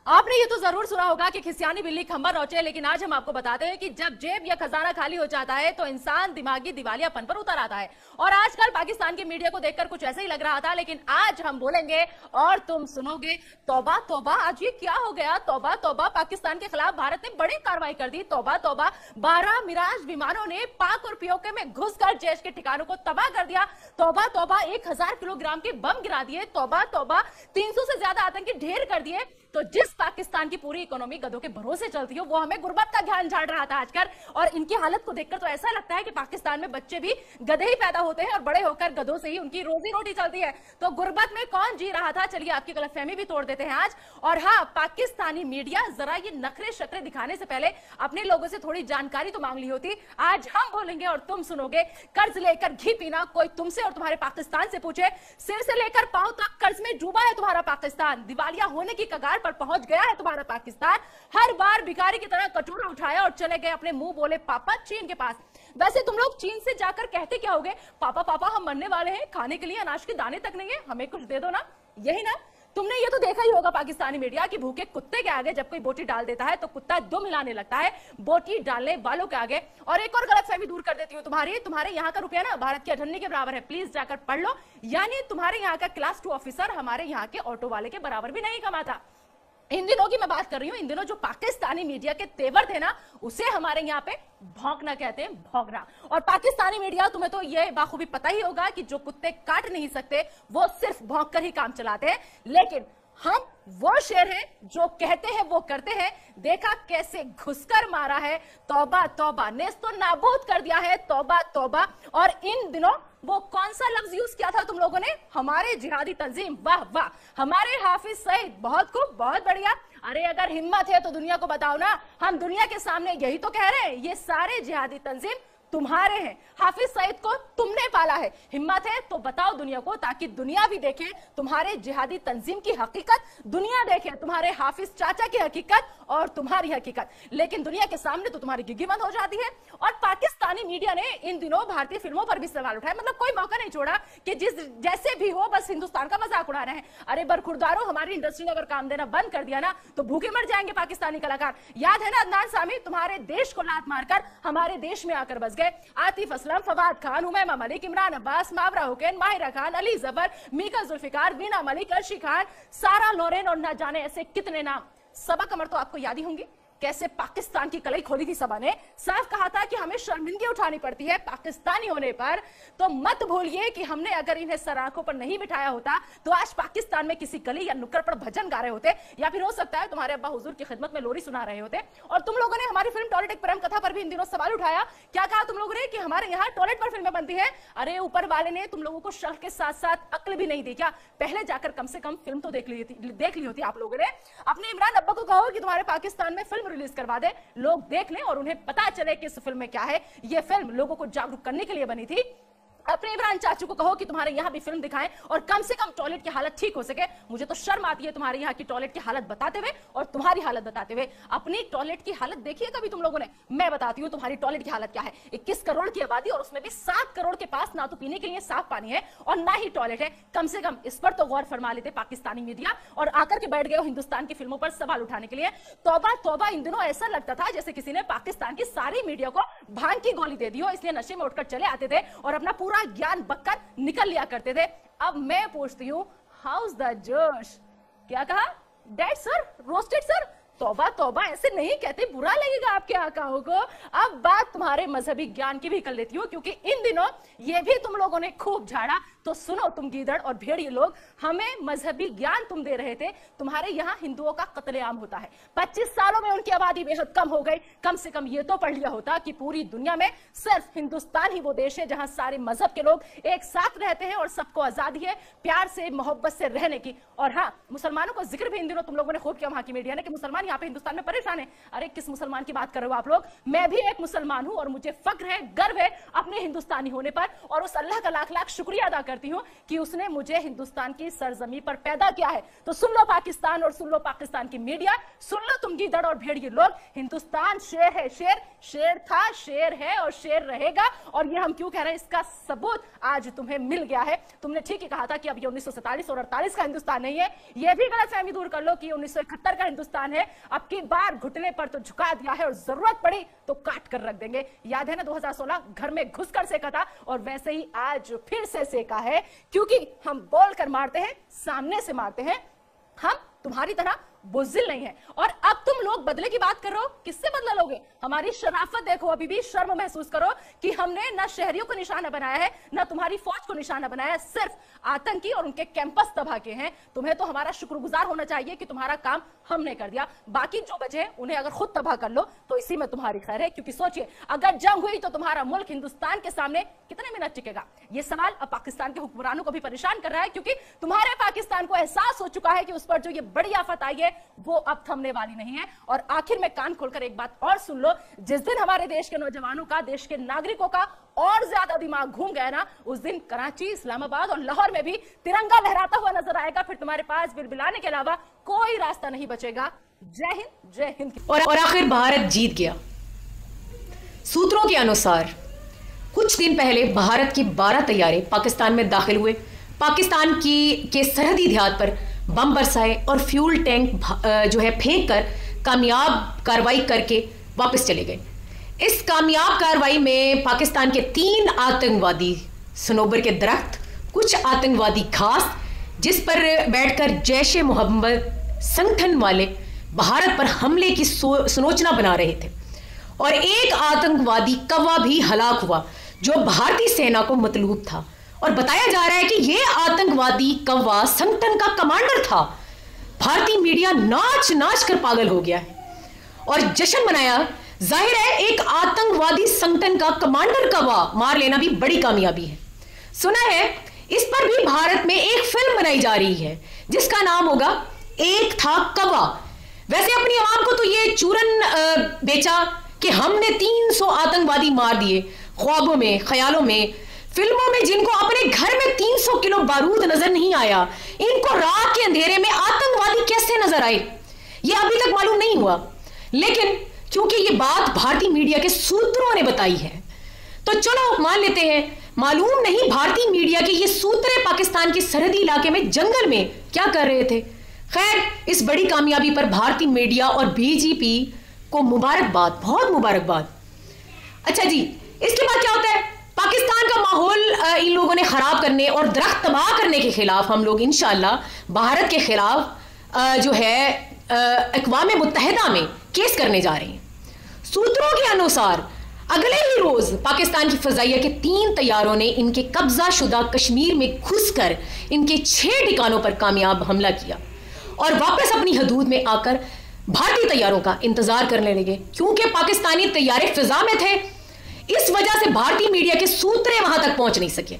आपने ये तो जरूर सुना होगा कि खिसियानी बिल्ली खंबा नोचे, लेकिन आज हम आपको बताते हैं कि जब जेब या खजाना खाली हो जाता है तो इंसान दिमागी दिवालियापन पर उतर आता है। और आजकल पाकिस्तान की मीडिया को देखकर कुछ ऐसा ही लग रहा था, लेकिन आज हम बोलेंगे और तुम सुनोगे। तौबा तौबा, आज ये क्या हो गया? तौबा तौबा, पाकिस्तान के खिलाफ भारत ने बड़ी कार्रवाई कर दी। तौबा तौबा, 12 मिराज विमानों ने पाक और पीओके में घुसकर जैश के ठिकानों को तबाह कर दिया। तौबा तौबा, 1000 किलोग्राम के बम गिरा दिए। तौबा तौबा, 300 से ज्यादा आतंकी ढेर कर दिए। तो जिस पाकिस्तान की पूरी इकोनॉमी गधों के भरोसे चलती हो, वो हमें गुर्बत का ध्यान झाड़ रहा था आजकल। और इनकी हालत को देखकर तो ऐसा लगता है कि पाकिस्तान में बच्चे भी गधे ही पैदा होते हैं और बड़े होकर गधों से ही उनकी रोजी रोटी चलती है। तो गुर्बत में कौन जी रहा था, चलिए आपकी गलतफहमी भी तोड़ देते हैं आज। और हाँ, पाकिस्तानी मीडिया जरा ये नखरे शक्रे दिखाने से पहले अपने लोगों से थोड़ी जानकारी तो मांग ली होती। आज हम बोलेंगे और तुम सुनोगे। कर्ज लेकर घी पीना, कोई तुमसे और तुम्हारे पाकिस्तान से पूछे। सिर से लेकर पांव तक कर्ज में डूबा है तुम्हारा पाकिस्तान। दिवालिया होने की कगार पर पहुंच गया है तुम्हारा पाकिस्तान। हर बार भिखारी की तरह कटोरा उठाया और चले गए अपने मुंह बोले पापा चीन के पास। वैसे तुम लोग चीन से जाकर कहते क्या होगे? पापा पापा हम मरने वाले हैं, खाने के लिए अनाज के दाने तक नहीं है, हमें कुछ दे दो ना। यही ना? तुमने ये तो देखा ही होगा पाकिस्तानी मीडिया की भूखे कुत्ते के आगे जब कोई बोटी डाल देता है तो कुत्ता दुम हिलाने लगता है बोटी डालने वालों के आगे। और एक और गलतफहमी दूर कर देती हूँ तुम्हारे यहाँ का रुपया ना भारत की अठन्नी के बराबर है, प्लीज जाकर पढ़ लो। यानी तुम्हारे यहाँ का क्लास 2 ऑफिसर हमारे यहाँ के ऑटो वाले के बराबर भी नहीं कमाता। इन दिनों की मैं बात कर रही हूं, इन दिनों जो पाकिस्तानी मीडिया के तेवर थे ना, उसे हमारे यहाँ पे भौंकना कहते हैं, भौंकना। और पाकिस्तानी मीडिया, तुम्हें तो ये बाखूबी पता ही होगा कि जो कुत्ते काट नहीं सकते वो सिर्फ भौंक कर ही काम चलाते हैं। लेकिन हम वो शेर हैं जो कहते हैं वो करते हैं। देखा कैसे घुसकर मारा है। तौबा तौबा, नेस्तो नाबूद कर दिया है। तौबा तौबा। और इन दिनों वो कौन सा लफ्ज यूज किया था तुम लोगों ने? हमारे जिहादी तंजीम। वाह वाह, हमारे हाफिज सईद, बहुत खूब, बहुत बढ़िया। अरे अगर हिम्मत है तो दुनिया को बताओ ना। हम दुनिया के सामने यही तो कह रहे हैं, ये सारे जिहादी तंजीम तुम्हारे हैं। हाफिज सईद को तुमने पाला है। हिम्मत है तो बताओ दुनिया को, ताकि दुनिया भी देखे तुम्हारे जिहादी तंजीम की हकीकत, दुनिया देखे तुम्हारे हाफिज चाचा की हकीकत और तुम्हारी हकीकत। लेकिन दुनिया के सामने तो तुम्हारी गिग्गी बंद हो जाती है। और पाकिस्तानी मीडिया ने इन दिनों भारतीय फिल्मों पर भी सवाल उठाए, मतलब कोई मौका नहीं छोड़ा कि जिस जैसे भी हो बस हिंदुस्तान का मजाक उड़ा रहे हैं। अरे बरखुरदारों, हमारी इंडस्ट्री ने अगर काम देना बंद कर दिया ना तो भूखे मर जाएंगे पाकिस्तानी कलाकार। याद है ना अदनान सामी, तुम्हारे देश को लात मारकर हमारे देश में आकर बस गए। आतिफ असलम, फवाद खान, हुमैमा मलिक, इमरान अब्बास, मावरा हुसैन, माहिरा खान, अली जबर, मीका जुल्फिकार, वीना मलिक, अर्शी खान, सारा लोरेन और न जाने ऐसे कितने नाम। सबा कमर तो आपको याद ही होंगी, कैसे पाकिस्तान की कलई खोली थी सबा ने। साफ कहा था कि हमें शर्मिंदगी उठानी पड़ती है पाकिस्तानी होने पर। तो मत भूलिए कि हमने अगर इन्हें सर आंखों पर नहीं बिठाया होता तो आज पाकिस्तान में किसी गली या नुक्कड़ पर भजन गा रहे होते, या फिर हो सकता है तुम्हारे अब्बा हुजूर की खिदमत में लोरी सुना रहे होते। और तुम लोगों ने हमारी फिल्म टॉयलेट एक प्रेम कथा पर भी इन दिनों सवाल उठाया। क्या कहा तुम लोगों ने? कि हमारे यहाँ टॉयलेट पर फिल्में बनती है। अरे ऊपर वाले ने तुम लोगों को शर्फ के साथ साथ अक्ल भी नहीं दी क्या? पहले जाकर कम से कम फिल्म तो देख ली होती आप लोगों ने। अपने इमरान अब्बा को कहो कि तुम्हारे पाकिस्तान में फिल्म रिलीज करवा दे, लोग देख लें और उन्हें पता चले कि इस फिल्म में क्या है। यह फिल्म लोगों को जागरूक करने के लिए बनी थी। अपने इमरान चाचू को कहो कि तुम्हारे यहाँ भी फिल्म दिखाएं और कम से कम टॉयलेट की हालत ठीक हो सके। मुझे तो शर्म आती है तुम्हारे यहाँ की टॉयलेट की हालत बताते हुए और तुम्हारी हालत बताते हुए। अपनी टॉयलेट की हालत देखी है कभी तुम लोगों ने? मैं बताती हूँ तुम्हारी टॉयलेट की हालत क्या है। 21 करोड़ की आबादी और उसमें भी 7 करोड़ के पास ना तो पीने के लिए साफ पानी है और ना ही टॉयलेट है। कम से कम इस पर तो गौर फरमा लेते पाकिस्तानी मीडिया और आकर के बैठ गए हिंदुस्तान की फिल्मों पर सवाल उठाने के लिए। तौबा तौबा, इन दिनों ऐसा लगता था जैसे किसी ने पाकिस्तान की सारी मीडिया को भांग की गोली दे दी हो, इसलिए नशे में उठकर चले आते थे और अपना पूरा ज्ञान बककर निकल लिया करते थे। अब मैं पूछती हूँ, हाउस द जोश? क्या कहा? Dead sir, roasted sir? तौबा तौबा, ऐसे नहीं कहते, बुरा लगेगा आपके आकाओं को। अब बात तुम्हारे मजहबी ज्ञान की भी कर लेती हूँ, क्योंकि इन दिनों ये भी तुम लोगों ने खूब झाड़ा। तो सुनो तुम गीदड़ और भेड़िए लोग, हमें मजहबी ज्ञान तुम दे रहे थे। तुम्हारे यहाँ हिंदुओं का कत्लेआम होता है, 25 सालों में उनकी आबादी बेहद कम हो गई। कम से कम ये तो पढ़ लिया होता कि पूरी दुनिया में सिर्फ हिंदुस्तान ही वो देश है जहां सारे मजहब के लोग एक साथ रहते हैं और सबको आजादी है प्यार से मोहब्बत से रहने की। और हाँ, मुसलमानों को जिक्र भी इन दिनों तुम लोगों ने खूब किया वहां की मीडिया ने कि मुसलमान मुसलमान यहाँ पे हिंदुस्तान में परेशान है। अरे किस मुसलमान की बात कर रहे हो आप लोग? मैं भी एक मुसलमान हूं और मुझे फक्र है, गर्व है अपने हिंदुस्तानी होने पर, और उस अल्लाह का लाख लाख शुक्रिया अदा करती हूं कि उसने मुझे हिंदुस्तान की सरजमी पर पैदा किया है। तो सुन लो पाकिस्तान और सुन लो पाकिस्तान की मीडिया, सुन लो तुम गीदड़ और भेड़िए लोग, हिंदुस्तान शेर है, शेर था, शेर है और शेर रहेगा। और ये हम क्यों कह रहे हैं, इसका सबूत आज तुम्हें मिल गया है। तुमने ठीक ही कहा था कि अब ये 1947 और 48 का हिंदुस्तान नहीं है। यह भी गलतफहमी दूर कर लो कि 1971 का हिंदुस्तान है। अब की बार घुटने पर तो झुका दिया है और जरूरत पड़ी तो काट कर रख देंगे। याद है ना 2016 घर में घुसकर सेका था, और वैसे ही आज फिर से सेका है, क्योंकि हम बोलकर मारते हैं, सामने से मारते हैं। हम तुम्हारी तरह बुज़दिल नहीं है। और अब तुम लोग बदले की बात कर रहे हो, किससे बदला लोगे? हमारी शराफत देखो, अभी भी शर्म महसूस करो कि हमने ना शहरियों को निशाना बनाया है, ना तुम्हारी फौज को निशाना बनाया है, सिर्फ आतंकी और उनके कैंपस तबाह के हैं। तुम्हें तो हमारा शुक्रगुजार होना चाहिए कि तुम्हारा काम हमने कर दिया। बाकी जो बचे हैं उन्हें अगर खुद तबाह कर लो तो इसी में तुम्हारी खैर है, क्योंकि सोचिए अगर जंग हुई तो तुम्हारा मुल्क हिंदुस्तान के सामने कितने मिनट टिकेगा? ये सवाल अब पाकिस्तान के हुक्मरानों को भी परेशान कर रहा है, क्योंकि तुम्हारे पाकिस्तान को एहसास हो चुका है कि उस पर जो ये बड़ी आफत आई है वो अब थमने वाली नहीं है। और आखिर में कान खोलकर एक बात और सुन लो, जिस दिन हमारे देश के नौजवानों का, देश के नागरिकों का और ज्यादा दिमाग घूम गया ना, उस दिन कराची, इस्लामाबाद और लाहौर में भी तिरंगा लहराता हुआ नजर आएगा। फिर तुम्हारे पास बिलबिलाने के अलावा कोई रास्ता नहीं बचेगा। जय हिंद, जय हिंद। और आखिर भारत जीत गया। सूत्रों के अनुसार कुछ दिन पहले भारत के 12 तैयारे पाकिस्तान में दाखिल हुए, पाकिस्तान के सरहदी देहात पर बम बरसाए और फ्यूल टैंक जो है फेंक कर कामयाब कार्रवाई करके वापस चले गए। इस कामयाब कार्रवाई में पाकिस्तान के 3 आतंकवादी सनोबर के दरख्त, कुछ आतंकवादी घास जिस पर बैठकर जैश ए मोहम्मद संगठन वाले भारत पर हमले की सुनोचना बना रहे थे, और एक आतंकवादी कौवा भी हलाक हुआ जो भारतीय सेना को मतलूब था। और बताया जा रहा है कि यह आतंकवादी कौवा संगठन का कमांडर था। भारतीय मीडिया नाच नाच कर पागल हो गया है और जश्न मनाया। जाहिर है एक आतंकवादी संगठन का कमांडर कौवा मार लेना भी बड़ी कामयाबी है। सुना है इस पर भी भारत में एक फिल्म बनाई जा रही है जिसका नाम होगा एक था कौवा। वैसे अपनी आवाम को तो ये चूरन बेचा कि हमने 300 आतंकवादी मार दिए, ख्वाबों में, ख्यालों में, फिल्मों में, जिनको अपने घर में 300 किलो बारूद नजर नहीं आया, इनको रात के अंधेरे में आतंकवादी कैसे नजर आए, ये अभी तक मालूम नहीं हुआ। लेकिन क्योंकि ये बात भारतीय मीडिया के सूत्रों ने बताई है तो चलो मान लेते हैं मालूम नहीं भारतीय मीडिया के ये सूत्र पाकिस्तान के सरहदी इलाके में जंगल में क्या कर रहे थे। खैर, इस बड़ी कामयाबी पर भारतीय मीडिया और बीजेपी को मुबारकबाद, बहुत मुबारकबाद। अच्छा जी, इसके बाद क्या होता है? पाकिस्तान का माहौल इन लोगों ने खराब करने और दरख्त तबाह करने के खिलाफ हम लोग इंशाअल्लाह भारत के खिलाफ जो है अक़वाम मुत्तहिदा में केस करने जा रहे हैं। सूत्रों के अनुसार अगले ही रोज पाकिस्तान की फजाइया के 3 तैयारों ने इनके कब्जा शुदा कश्मीर में घुसकर इनके 6 ठिकानों पर कामयाब हमला किया और वापस अपनी हदूद में आकर भारतीय तैयारों का इंतजार करने लगे। क्योंकि पाकिस्तानी तैयारे फिजा में थे, इस वजह से भारतीय मीडिया के सूत्रे वहां तक पहुंच नहीं सके,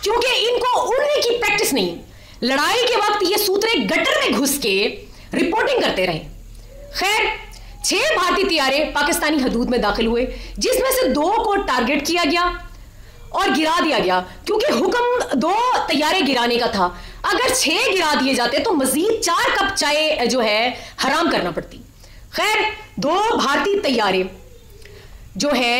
क्योंकि इनको उड़ने की प्रैक्टिस नहीं। लड़ाई के वक्त ये सूत्रे गटर में घुस के रिपोर्टिंग करते रहे। खैर, 6 भारतीय तैयारे पाकिस्तानी हदूद में दाखिल हुए, जिसमें से 2 को टारगेट किया गया और गिरा दिया गया, क्योंकि हुक्म 2 तैयारे गिराने का था। अगर 6 गिरा दिए जाते तो मजीद 4 कप चाय जो है हराम करना पड़ती। खैर, 2 भारतीय तैयारे जो है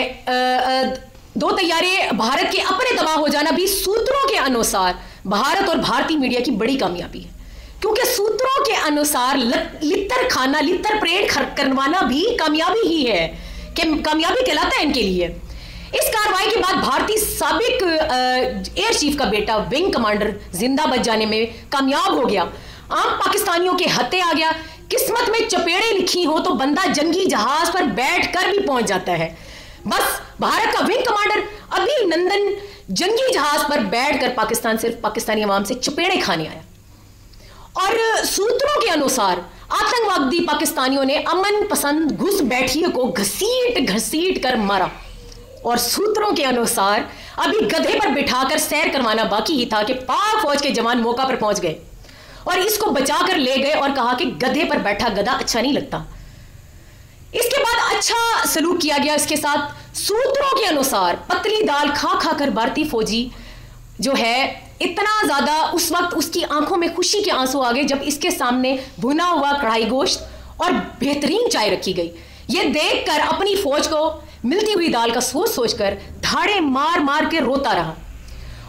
2 तैयारे भारत के अपने तबाह हो जाना भी सूत्रों के अनुसार भारत और भारतीय मीडिया की बड़ी कामयाबी है, क्योंकि सूत्रों के अनुसार लित्तर खाना, लित्तर परेड करवाना भी कामयाबी ही है, कि कामयाबी कहलाता है इनके लिए। इस कार्रवाई के बाद भारतीय साबिक एयर चीफ का बेटा विंग कमांडर जिंदा बच जाने में कामयाब हो गया। आम पाकिस्तानियों के हत्थे आ गया। किस्मत में चपेड़े लिखी हो तो बंदा जंगी जहाज पर बैठकर भी पहुंच जाता है। बस भारत का विंग कमांडर अभिनंदन जंगी जहाज पर बैठकर पाकिस्तान सिर्फ पाकिस्तानी अवाम से चपेड़े खाने आया। और सूत्रों के अनुसार आतंकवादी पाकिस्तानियों ने अमन पसंद घुस बैठियों को घसीट घसीट कर मारा, और सूत्रों के अनुसार अभी गधे पर बिठाकर सैर करवाना बाकी ही था कि पाक फौज के जवान मौका पर पहुंच गए और इसको बचाकर ले गए और कहा कि गधे पर बैठा गधा अच्छा नहीं लगता। इसके बाद अच्छा सलूक किया गया इसके साथ। सूत्रों के अनुसार पतली दाल खा खा कर भारतीय फौजी जो है इतना ज्यादा, उस वक्त उसकी आंखों में खुशी के आंसू आ गए जब इसके सामने भुना हुआ कढ़ाई गोश्त और बेहतरीन चाय रखी गई। ये देखकर अपनी फौज को मिलती हुई दाल का सोच सोचकर धाड़े मार मार के रोता रहा।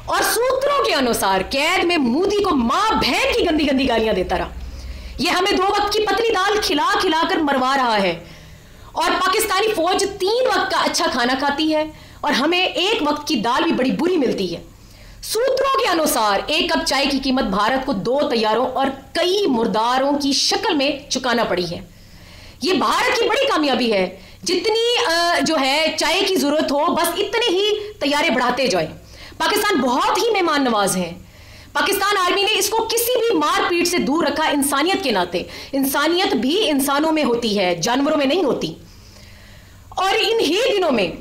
और सूत्रों के अनुसार कैद में मोदी को मां बहन की गंदी गंदी गालियां देता रहा। ये हमें 2 वक्त की पतली दाल खिला खिला कर मरवा रहा है और पाकिस्तानी फौज 3 वक्त का अच्छा खाना खाती है और हमें 1 वक्त की दाल भी बड़ी बुरी मिलती है। सूत्रों के अनुसार 1 कप चाय की कीमत भारत को 2 तैयारों और कई मुर्दारों की शक्ल में चुकाना पड़ी है। यह भारत की बड़ी कामयाबी है। जितनी जो है चाय की जरूरत हो बस इतने ही तैयारे बढ़ाते जाए। पाकिस्तान बहुत ही मेहमान नवाज है। पाकिस्तान आर्मी ने इसको किसी भी मारपीट से दूर रखा इंसानियत के नाते। इंसानियत भी इंसानों में होती है, जानवरों में नहीं होती। और इन ही दिनों में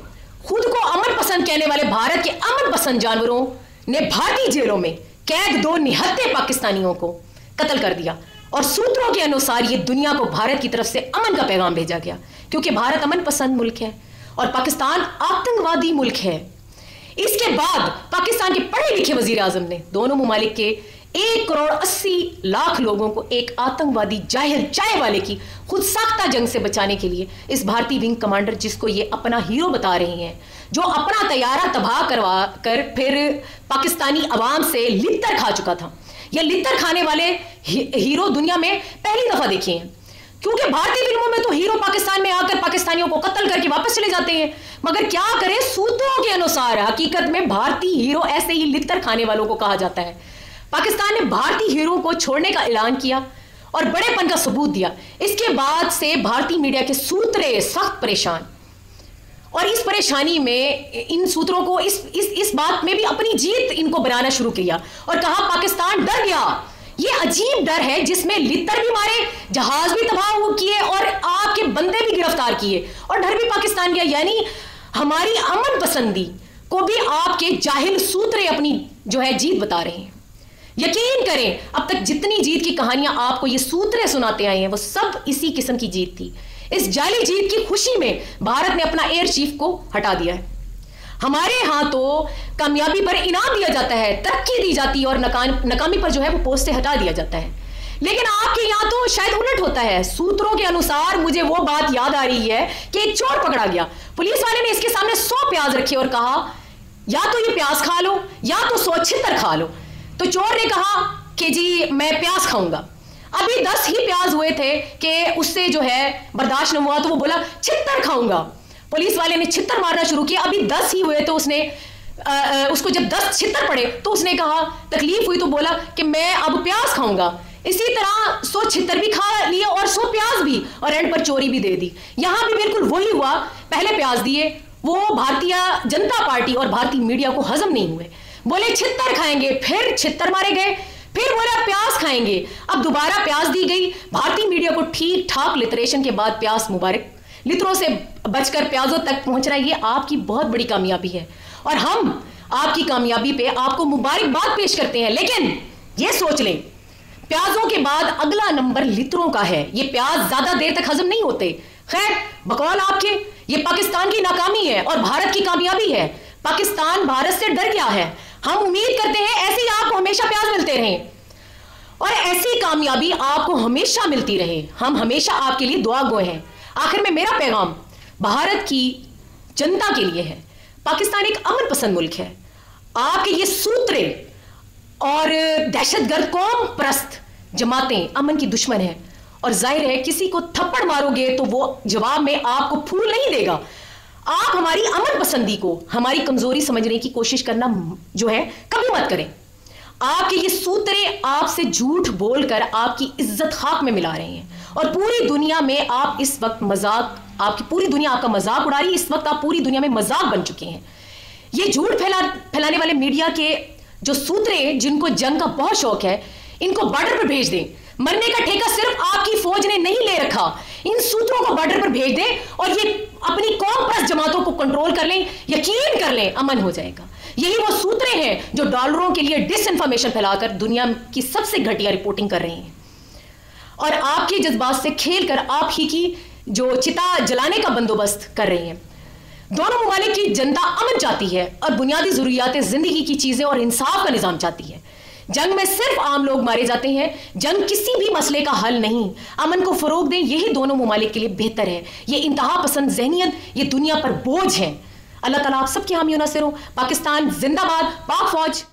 खुद को अमन पसंद कहने वाले भारत के अमन पसंद जानवरों ने भारतीय जेलों में कैद 2 निहत्थे पाकिस्तानियों को कत्ल कर दिया। और सूत्रों के अनुसार यह दुनिया को भारत की तरफ से अमन का पैगाम भेजा गया, क्योंकि भारत अमन पसंद मुल्क है और पाकिस्तान आतंकवादी मुल्क है। इसके बाद पाकिस्तान के पढ़े लिखे वजीर आजम ने दोनों मुमालिक के 1 करोड़ 80 लाख लोगों को एक आतंकवादी जाहिल चाय वाले की खुद साख्ता जंग से बचाने के लिए इस भारतीय विंग कमांडर, जिसको ये अपना हीरो बता रहे हैं, जो अपना तैयारा तबाह करवा कर फिर पाकिस्तानी अवाम से लित्तर खा चुका था। यह लित्तर खाने वाले हीरो दुनिया में पहली दफा देखे हैं, क्योंकि भारतीय फिल्मों में तो हीरो पाकिस्तान में आकर पाकिस्तानियों को कत्ल करके वापस चले जाते हैं। मगर क्या करें, सूत्रों के अनुसार हकीकत में भारतीय हीरो ऐसे ही लित्तर खाने वालों को कहा जाता है। पाकिस्तान ने भारतीय हीरो को छोड़ने का ऐलान किया और बड़ेपन का सबूत दिया। इसके बाद से भारतीय मीडिया के सूत्रे सख्त परेशान, और इस परेशानी में इन सूत्रों को इस बात में भी अपनी जीत इनको बनाना शुरू किया और कहा पाकिस्तान डर गया। ये अजीब डर है जिसमें लित्तर भी मारे, जहाज भी तबाह किए और आपके बंदे भी गिरफ्तार किए और डर भी पाकिस्तान गया। यानी हमारी अमन पसंदी को भी आपके जाहिल सूत्रे अपनी जो है जीत बता रहे हैं। यकीन करें, अब तक जितनी जीत की कहानियां आपको ये सूत्रे सुनाते आए हैं वो सब इसी किस्म की जीत थी। इस जाली जीत की खुशी में भारत ने अपना एयर चीफ को हटा दिया है। हमारे यहां तो कामयाबी पर इनाम दिया जाता है, तरक्की दी जाती है और नाकामी पर जो है वो पोस्ट से हटा दिया जाता है। लेकिन आपके यहां तो शायद उलट होता है। सूत्रों के अनुसार मुझे वो बात याद आ रही है कि एक चोर पकड़ा गया, पुलिस वाले ने इसके सामने 100 प्याज रखे और कहा या तो ये प्याज खा लो या तो 100 छितर खा लो। तो चोर ने कहा कि जी मैं प्याज खाऊंगा। अभी 10 ही प्याज हुए थे कि उससे जो है बर्दाश्त न हुआ, तो वो बोला छितर खाऊंगा। पुलिस वाले ने छितर मारना शुरू किया। अभी 10 ही हुए तो उसने उसको जब 10 छितर पड़े तो उसने कहा, तकलीफ हुई तो बोला कि मैं अब प्याज खाऊंगा। इसी तरह 100 छितर भी खा लिए और 100 प्याज भी, और एंड पर चोरी भी दे दी। यहां भी बिल्कुल वही हुआ। पहले प्याज दिए, वो भारतीय जनता पार्टी और भारतीय मीडिया को हजम नहीं हुए, बोले छितर खाएंगे, फिर छितर मारे गए, फिर बोला प्याज खाएंगे। अब दोबारा प्याज दी गई। भारतीय मीडिया को ठीक ठाक लिटरेशन के बाद प्याज मुबारक, लिटरों से बचकर प्याजों तक पहुंच रहा है। ये आपकी बहुत बड़ी कामयाबी है और हम आपकी कामयाबी पे आपको मुबारकबाद पेश करते हैं। लेकिन ये सोच लें, प्याजों के बाद अगला नंबर लिटरों का है। ये प्याज ज्यादा देर तक हजम नहीं होते। खैर, बकौल आपके, ये पाकिस्तान की नाकामी है और भारत की कामयाबी है। पाकिस्तान भारत से डर गया है। हम उम्मीद करते हैं ऐसे ही आपको हमेशा प्याज मिलते रहें और ऐसी कामयाबी आपको हमेशा मिलती रहे। हम हमेशा आपके लिए दुआ गो हैं। आखिर में मेरा पैगाम भारत की जनता के लिए है। पाकिस्तान एक अमन पसंद मुल्क है। आपके ये सूत्रे और दहशतगर्द कौम परस्त जमातें अमन की दुश्मन है और जाहिर है किसी को थप्पड़ मारोगे तो वो जवाब में आपको फूल नहीं देगा। आप हमारी अमन पसंदी को हमारी कमजोरी समझने की कोशिश करना जो है कभी मत करें। आपके ये सूत्रे आपसे झूठ बोलकर आपकी इज्जत खाक में मिला रहे हैं और पूरी दुनिया में आप इस वक्त मजाक, आपकी पूरी दुनिया आपका मजाक उड़ा रही है। इस वक्त आप पूरी दुनिया में मजाक बन चुके हैं। ये झूठ फैलाने वाले मीडिया के जो सूत्रे, जिनको जंग का बहुत शौक है, इनको बॉर्डर पर भेज दें मरने का ठेका सिर्फ आपकी फौज ने नहीं ले रखा। इन सूत्रों को बॉर्डर पर भेज दें और ये अपनी कौम परस्त जमातों को कंट्रोल कर लें, यकीन कर लें अमन हो जाएगा। यही वो सूत्र हैं जो डॉलरों के लिए डिसइंफॉर्मेशन फैलाकर दुनिया की सबसे घटिया रिपोर्टिंग कर रहे हैं और आपके जज्बात से खेलकर आप ही की जो चिता जलाने का बंदोबस्त कर रही हैं। दोनों ममालिक की जनता अमन चाहती है और बुनियादी जरूरियात जिंदगी की चीजें और इंसाफ का निजाम चाहती है। जंग में सिर्फ आम लोग मारे जाते हैं, जंग किसी भी मसले का हल नहीं। अमन को फरोग दें, यही दोनों ममालिक के लिए बेहतर है। ये इंतहा पसंद ज़हनियत ये दुनिया पर बोझ है। अल्लाह ताला आप सबकी हामी नासिर हो। पाकिस्तान जिंदाबाद, पाक फौज।